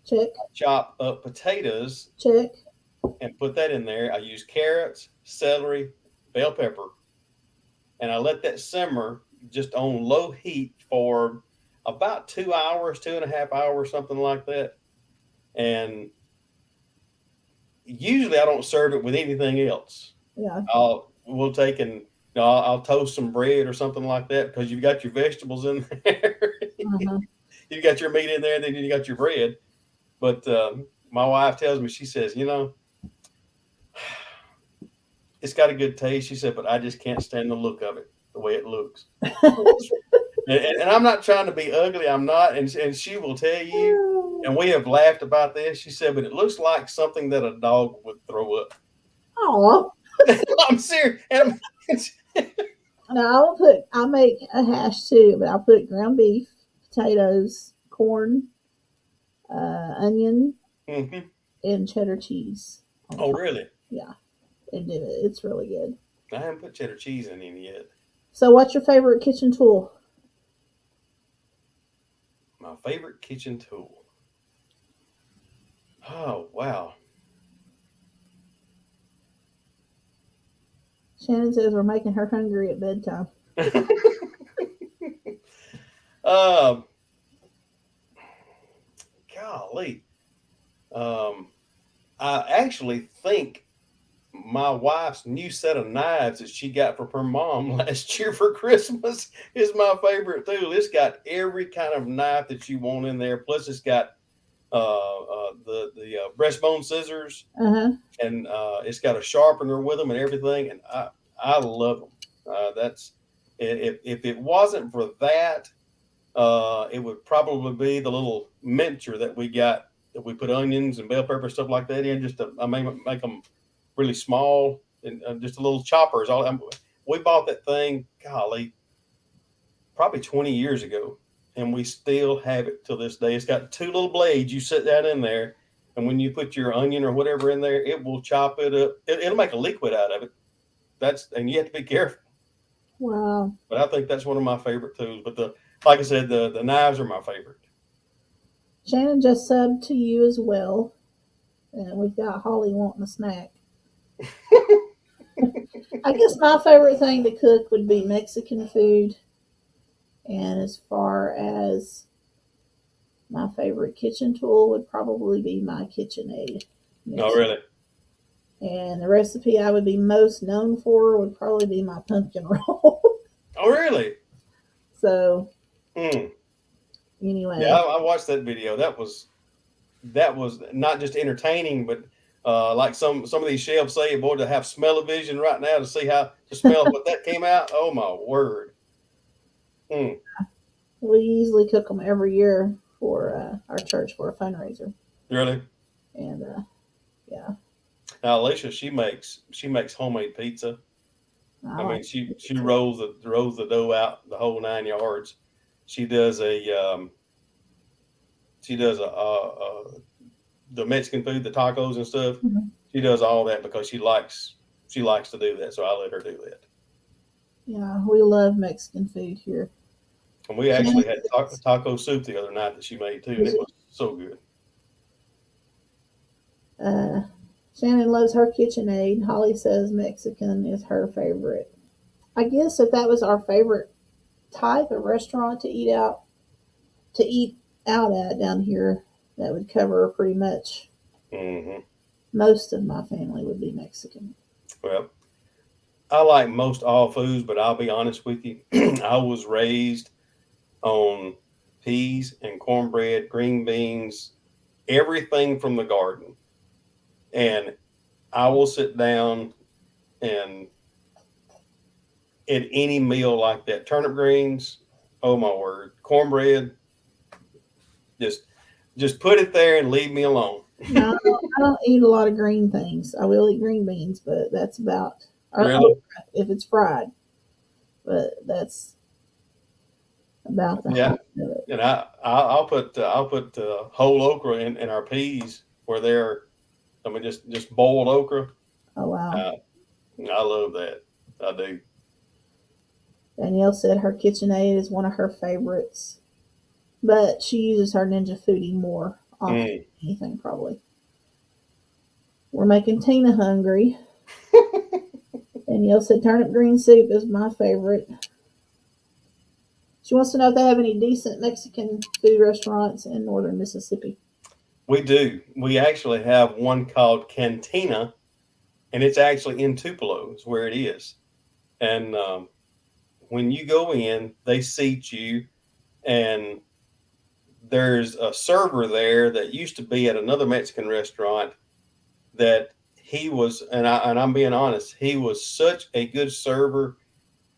check, chop up potatoes, check. and put that in there. I use carrots, celery, bell pepper, and I let that simmer just on low heat for about 2 hours, 2.5 hours, something like that. And usually I don't serve it with anything else. Yeah. We'll take and I'll toast some bread or something like that because you've got your vegetables in there. Uh-huh. You've got your meat in there, and then you got your bread. But my wife tells me, she says, it's got a good taste. She said, but I just can't stand the look of it, the way it looks. And I'm not trying to be ugly. I'm not. And she will tell you, and we have laughed about this. She said, but it looks like something that a dog would throw up. Oh. I'm serious. And Now I'll make a hash too, but I'll put ground beef, potatoes, corn, onion, mm-hmm. and cheddar cheese. Oh, really? Yeah, and do it. It's really good. I haven't put cheddar cheese in it yet. So, what's your favorite kitchen tool? My favorite kitchen tool. Oh, wow. Shannon says we're making her hungry at bedtime. um, golly. I actually think my wife's new set of knives that she got from her mom last year for Christmas is my favorite tool. It's got every kind of knife that you want in there. Plus, it's got the breastbone scissors, and it's got a sharpener with them and everything. And I love them. That's if it wasn't for that, it would probably be the little mincer that we got that we put onions and bell pepper stuff like that in. Just to, I mean, make them really small and just a little choppers. We bought that thing, golly, probably 20 years ago, and we still have it till this day. It's got two little blades. You set that in there, and when you put your onion or whatever in there, it will chop it up. It'll make a liquid out of it. And you have to be careful. Wow. But I think that's one of my favorite tools. But like I said, the knives are my favorite. Shannon just subbed to you as well, and we've got Holly wanting a snack. I guess my favorite thing to cook would be Mexican food. And as far as My favorite kitchen tool would probably be my KitchenAid Oh, mixer. really? And the recipe I would be most known for would probably be my pumpkin roll. Oh, really? So, Hmm. Yeah, anyway, I watched that video. That was not just entertaining, but like some of these chefs say, boy, to have smell-o-vision right now to see how to smell what that came out. Oh my word! Hmm. we usually cook them every year for our church for a fundraiser. Really? And yeah, Now, Alicia, she makes homemade pizza. I I like mean, she it too. rolls the dough out the whole 9 yards. She does the Mexican food, the tacos and stuff. Mhm. She does all that because she likes to do that. So I let her do that. Yeah, we love Mexican food here. And we Shannon actually had says, taco soup the other night that she made too, and it was so good. uh, Shannon loves her KitchenAid. Holly says Mexican is her favorite. I guess if that was our favorite type of restaurant to eat out at down here, that would cover pretty much Hmm. most of my family would be Mexican. Well, I like most all foods, but I'll be honest with you, I was raised on peas and cornbread, green beans, everything from the garden. And I will sit down and at any meal like that, turnip greens, oh my word, cornbread, just just put it there and leave me alone. No, I don't eat a lot of green things. I will eat green beans, but that's about or Really? okra if it's fried. But that's about the Yeah. height of it. And I'll put whole okra in our peas where they're, I mean, just boiled okra. Oh wow. Uh, I love that. I do. Danielle said her KitchenAid is one of her favorites, but she uses her Ninja Foodie more often Mm. than anything probably. We're making Tina hungry. Danielle said turnip green soup is my favorite. She wants to know if they have any decent Mexican food restaurants in northern Mississippi. We do. We actually have one called Cantina, and it's actually in Tupelo, is where it is. And when you go in, they seat you, and there's a server there that used to be at another Mexican restaurant that I'm being honest, he was such a good server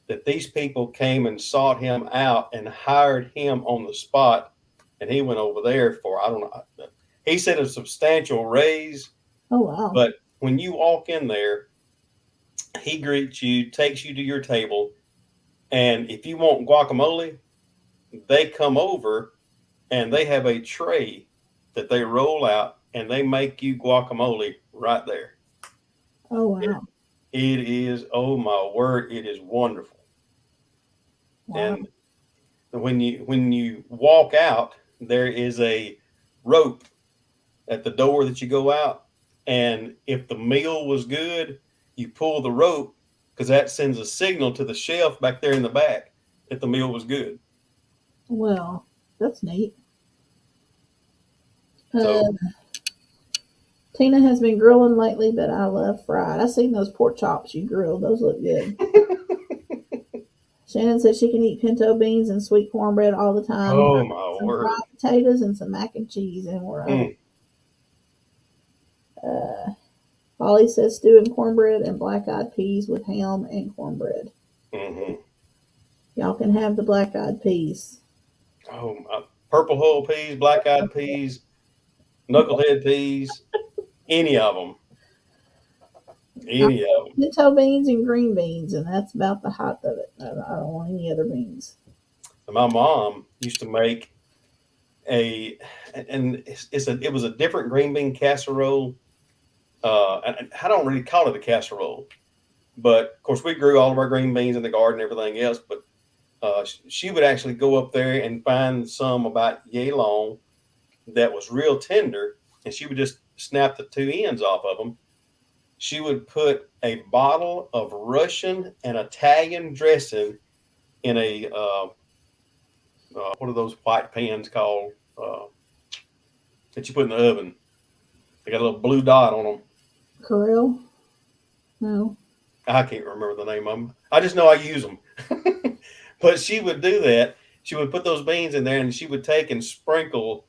that these people came and sought him out and hired him on the spot, and he went over there for, I don't know, he said a substantial raise. Oh wow. But when you walk in there, he greets you, takes you to your table, and if you want guacamole, they come over and they have a tray that they roll out and they make you guacamole right there. Oh It, wow. it is, oh my word, it is wonderful. Wow. And when you walk out, there is a rope at the door that you go out, and if the meal was good, you pull the rope because that sends a signal to the chef back there in the back that the meal was good. Well, that's neat. Uh, So, Tina has been grilling lately, but I love fried. I seen those pork chops you grilled; those look good. Shannon said she can eat pinto beans and sweet cornbread all the time. oh my Some fried word. potatoes and some mac and cheese, and we're over. Mm, Uh, Holly says stew and cornbread and black eyed peas with ham and cornbread. hmm Y'all can have the black eyed peas. Oh, purple hull peas, black eyed peas, knucklehead peas, any of them, I any of love them. pinto beans and green beans, and that's about the height of it. I don't want any other beans. And my mom used to make a, and it was a different green bean casserole. And I don't really call it a casserole, but of course we grew all of our green beans in the garden and everything else. But she would actually go up there and find some about yay long that was real tender, and she would just snap the two ends off of them. She would put a bottle of Russian and Italian dressing in a what are those white pans called? that you put in the oven. They got a little blue dot on them. Corral? No. I can't remember the name of them. I just know I use them. But she would do that. She would put those beans in there, and she would take and sprinkle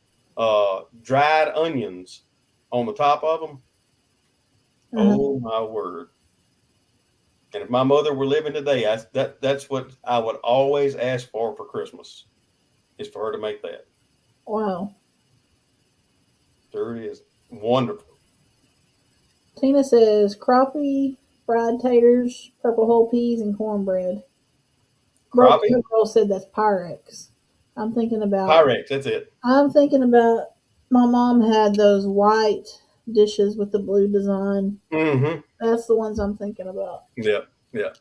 dried onions on the top of them. Uh-huh. Oh my word! And if my mother were living today, that's what I would always ask for Christmas, is for her to make that. Wow. There it is. Wonderful. Tina says crappie, fried taters, purple whole peas, and cornbread. Broke Crappie? girl said that's Pyrex. I'm thinking about Pyrex, that's it. I'm thinking about my mom had those white dishes with the blue design. Mm-hmm. That's the ones I'm thinking about. Yeah, yeah.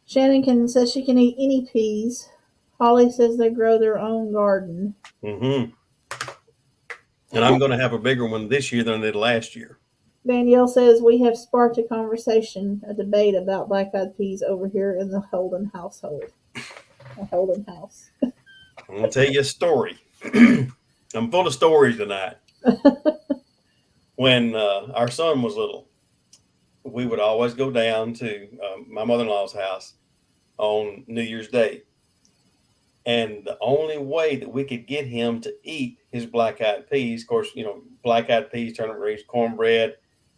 Shannon says she can eat any peas. Holly says they grow their own garden. Mm-hmm. And I'm going to have a bigger one this year than I did last year. Danielle says we have sparked a conversation, a debate about black-eyed peas over here in the Holden household. The Holden house. I'm going to tell you a story. I'm full of stories tonight. When our son was little, we would always go down to my mother-in-law's house on New Year's Day. And the only way that we could get him to eat his black-eyed peas, of course, black-eyed peas, turnip greens, cornbread,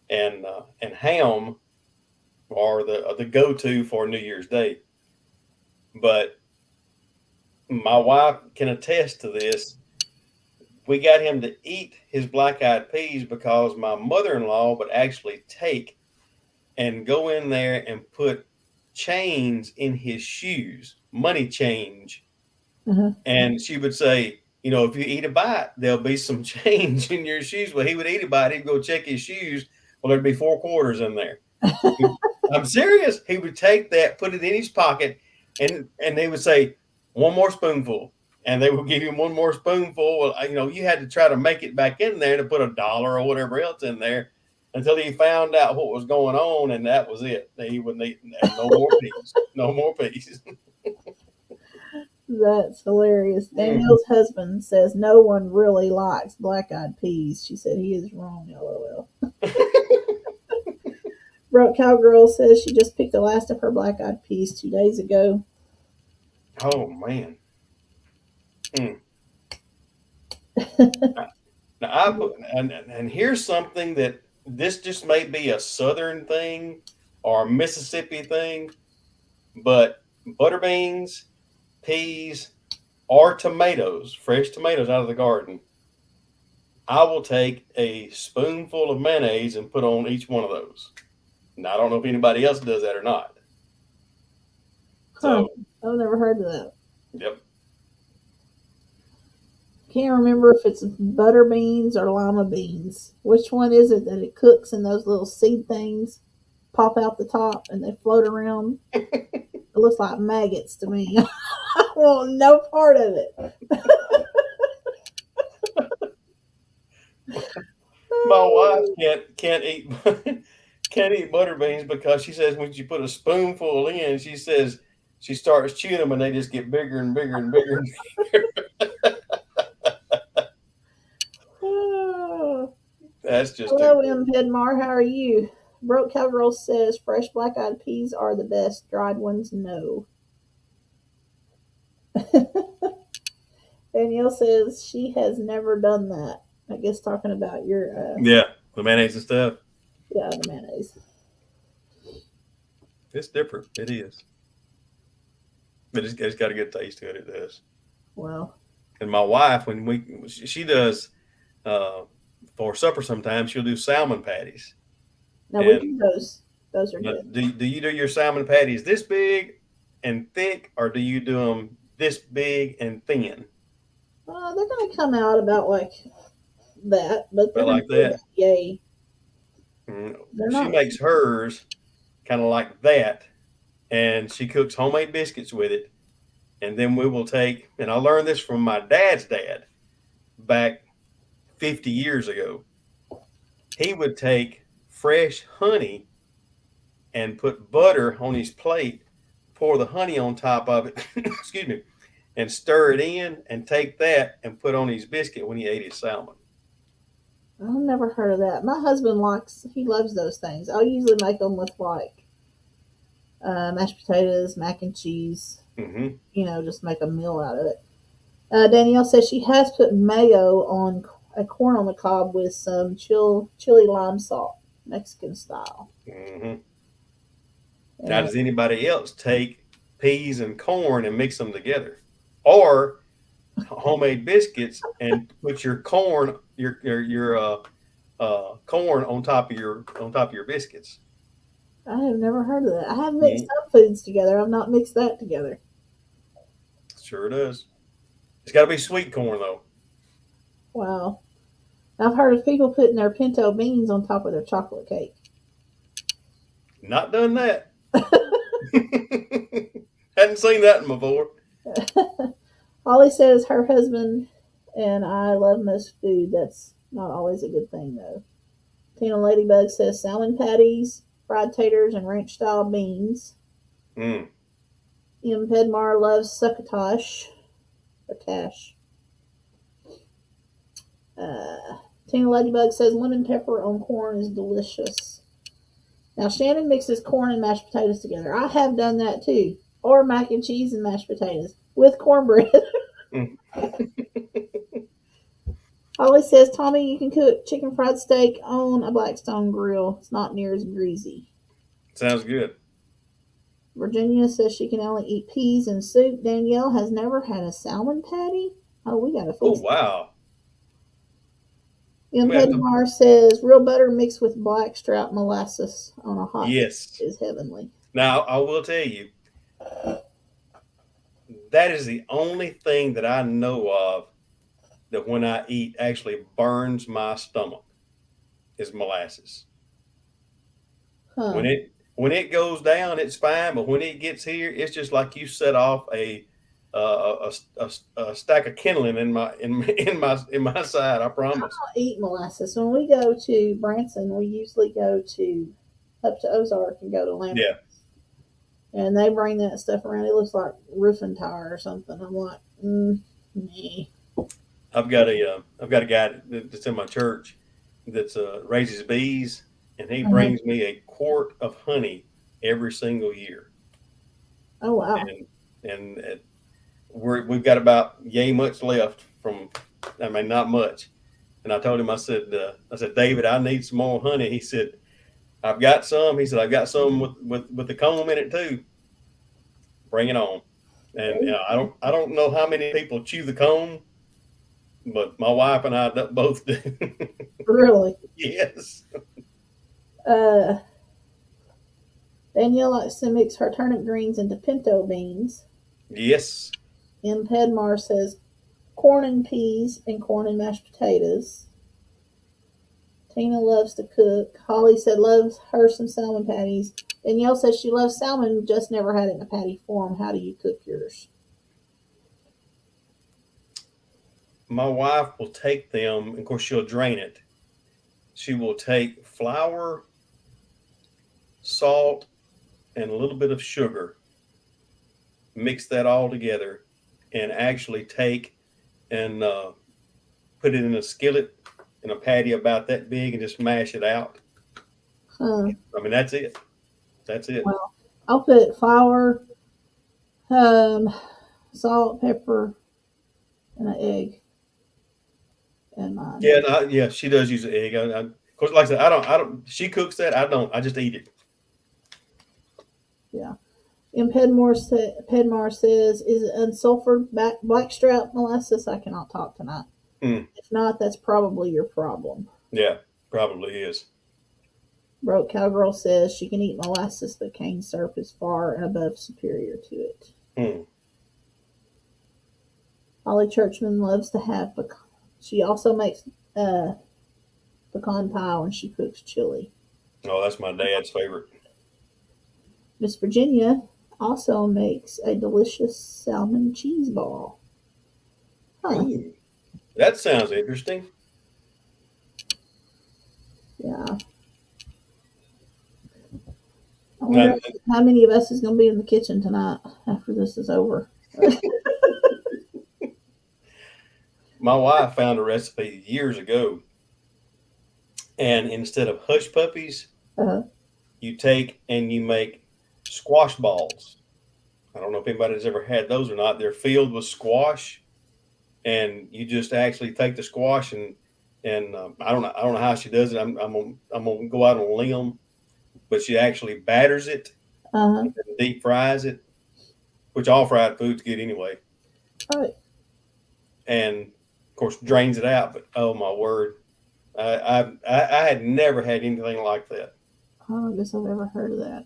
and ham are the go-to for New Year's Day. But my wife can attest to this. We got him to eat his black-eyed peas because my mother-in-law would actually take and go in there and put chains in his shoes, money change. Uh-huh. And she would say, if you eat a bite, there'll be some change in your shoes. Well, he would eat a bite. He'd go check his shoes. Well, there'd be 4 quarters in there. I'm serious. He would take that, put it in his pocket, and they would say, 1 more spoonful. And they would give him 1 more spoonful. Well, you had to try to make it back in there to put $1 or whatever else in there until he found out what was going on, and that was it. He wouldn't eat no more peas. No more peas. That's hilarious. Danielle's husband says no one really likes black-eyed peas. She said he is wrong, LOL. Broke Cowgirl says she just picked the last of her black-eyed peas 2 days ago. Oh, man. Now, and here's something that this just may be a Southern thing or a Mississippi thing, but butter beans, peas, or tomatoes, fresh tomatoes out of the garden, I will take a spoonful of mayonnaise and put on each one of those. Now, I don't know if anybody else does that or not. Huh. I've never heard of that. Yep. Can't remember if it's butter beans or lima beans. Which one is it that it cooks and those little seed things pop out the top and they float around? It looks like maggots to me. I want no part of it. My wife can't eat butter beans because she says when you put a spoonful in, she says she starts chewing them and they just get bigger and bigger and bigger and bigger. That's just hello, M. Pedmar. How are you? Broke Cowgirl says fresh black-eyed peas are the best. Dried ones, no. Danielle says she has never done that. I guess talking about your the mayonnaise and stuff. Yeah, the mayonnaise. It's different. It is. But it's got a good taste to it. It does. Well. And my wife, when she does for supper sometimes, she'll do salmon patties. Now we do those. Those are good. Do you do your salmon patties this big and thick, or do you do them this big and thin? They're going to come out about like that, but they're like that. Yay. She makes hers kind of like that, and she cooks homemade biscuits with it. And then we will take, and I learned this from my dad's dad back 50 years ago. He would take fresh honey and put butter on his plate, pour the honey on top of it, excuse me, and stir it in and take that and put on his biscuit when he ate his salmon. I've never heard of that. My husband he loves those things. I'll usually make them with like mashed potatoes, mac and cheese. Mm-hmm. Just make a meal out of it. Danielle says she has put mayo on a corn on the cob with some chili lime salt, Mexican style. Mm-hmm. Now, And does anybody else take peas and corn and mix them together, or homemade biscuits and put your corn, corn on top of your biscuits? I have never heard of that. I have mixed Mm, some foods together. I've not mixed that together. sure does. It's got to be sweet corn though. Wow. I've heard of people putting their pinto beans on top of their chocolate cake. Not done that. Hadn't seen that before. Holly says her husband and I love most food. That's not always a good thing, though. Tina Ladybug says salmon patties, fried taters, and ranch style beans. Mm. M. Pedmar loves succotash or tash. Tina Ladybug says lemon pepper on corn is delicious. Now, Shannon mixes corn and mashed potatoes together. I have done that too. Or mac and cheese and mashed potatoes with cornbread. Mm. Holly says, Tommy, you can cook chicken fried steak on a Blackstone grill. It's not near as greasy. Sounds good. Virginia says she can only eat peas and soup. Danielle has never had a salmon patty. Oh, we got to Oh fix that. wow. M. We have to. Pedmar says real butter mixed with blackstrap molasses on a hot plate Yes. is heavenly. Now I will tell you that is the only thing that I know of that when I eat actually burns my stomach is molasses. Huh. When it goes down, it's fine, but when it gets here, it's just like you set off a stack of kindling in my side. I promise. I eat molasses. When we go to Branson, we usually go to up to Ozark and go to Lambert. Yeah, And they bring that stuff around. It looks like roofing tire or something. I'm like, nah. I've got a guy that's in my church that's raises bees, and he Uh-huh. brings me a quart of honey every single year, Oh wow. and we've got about yay much left from. I mean, not much. And I told him, I said, David, I need some more honey. He said, I've got some. He said, I've got some with the comb in it too. Bring it on. And I don't know how many people chew the comb, but my wife and I both do. Really. Yes. Uh, Danielle likes to mix her turnip greens into pinto beans. Yes. M. Pedmar says corn and peas and corn and mashed potatoes. Tina loves to cook. Holly said loves her some salmon patties. Danielle says she loves salmon, just never had it in a patty form. How do you cook yours? My wife will take them. Of course, she'll drain it. She will take flour, salt, and a little bit of sugar, mix that all together, and actually take and put it in a skillet in a patty about that big and just mash it out. Huh. I mean, that's it. That's it. Well, I'll put flour, um, salt, pepper, and an egg in mine. Yeah, yeah, she does use an egg. Of course, like I said, I don't. She cooks that. I don't. I just eat it. Yeah. And Pedmar says, is it unsulfured blackstrap molasses? I cannot talk tonight. Mm. If not, that's probably your problem. Yeah, probably is. Broke Cowgirl says she can eat molasses, but cane syrup is far and above superior to it. Mm. Holly Churchman loves to have pecan. She also makes pecan pie when she cooks chili. Oh, that's my dad's favorite. Miss Virginia also makes a delicious salmon cheese ball. Huh. Ooh, that sounds interesting. Yeah. I wonder how many of us is going to be in the kitchen tonight after this is over. My wife found a recipe years ago And instead of hush puppies, Uh-huh. you take and you make squash balls. I don't know if anybody's ever had those or not. They're filled with squash, and you just actually take the squash and I don't know how she does it. I'm gonna go out on a limb, but she actually batters it Uh-huh. and deep fries it, which all fried food's good anyway. Right. And of course drains it out. But oh my word, I had never had anything like that. I don't guess I've ever heard of that.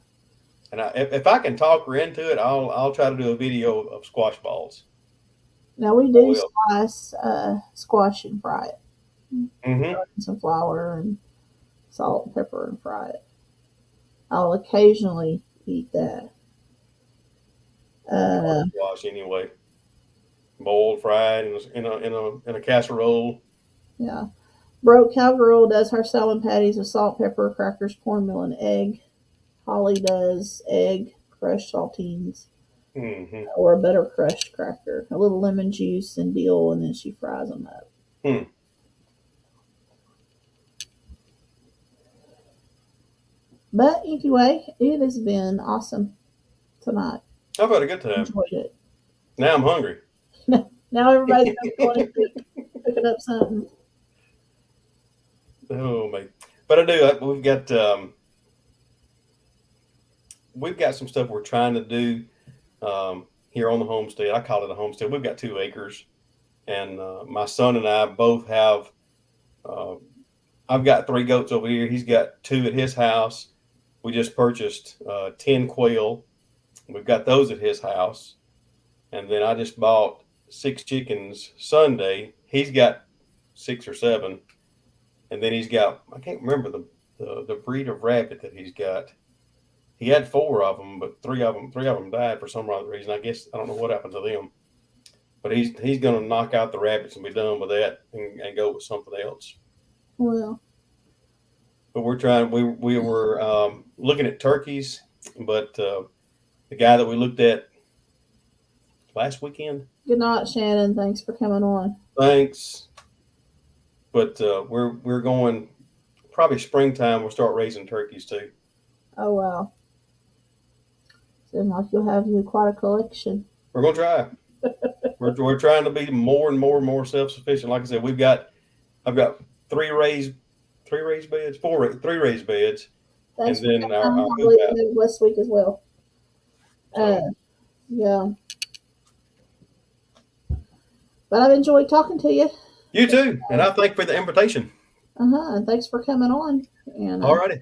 And if I can talk her into it, I'll try to do a video of squash balls. Now we I do will. slice squash and fry it. Mm-hmm. Some flour and salt and pepper and fry it. I'll occasionally eat that. Squash anyway, boiled, fried in a casserole. Yeah. Broke Cowgirl does her salmon patties with salt, pepper, crackers, cornmeal, and egg. Holly does egg, crushed saltines, Mm-hmm. or a butter crushed cracker, a little lemon juice and dill, and then she fries them up. Hmm. But anyway, it has been awesome tonight. I've had a good time. Enjoyed it. Now I'm hungry. Now everybody's going to be cooking up something. Oh man! But I do. We've got some stuff we're trying to do here on the homestead. I call it a homestead. We've got 2 acres, and my son and I both have. Uh, I've got 3 goats over here. He's got 2 at his house. We just purchased 10 quail. We've got those at his house, and then I just bought 6 chickens Sunday. He's got 6 or 7, and then he's got, I can't remember the breed of rabbit that he's got. He had 4 of them, but three of them died for some other reason. I guess I don't know what happened to them. But he's going to knock out the rabbits and be done with that and go with something else. Well, But we're trying. We were looking at turkeys, but the guy that we looked at last weekend. good night, Shannon. Thanks for coming on. Thanks. But we're going probably springtime. We'll start raising turkeys too. Oh wow. Seems like you'll have you quite a collection. We're gonna try. we're trying to be more and more self sufficient. Like I said, I've got three raised beds, three raised beds, Thanks and then our I'll hoop leave out. it this week as well. Yeah. But I've enjoyed talking to you. You too, and I thank you for the invitation. And thanks for coming on. And Alrighty.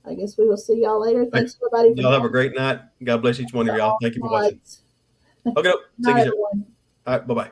I guess we will see y'all later. Thanks everybody for Y'all have a great night. God bless each one of y'all. Thank you for watching. Okay, see you soon. All right, bye bye.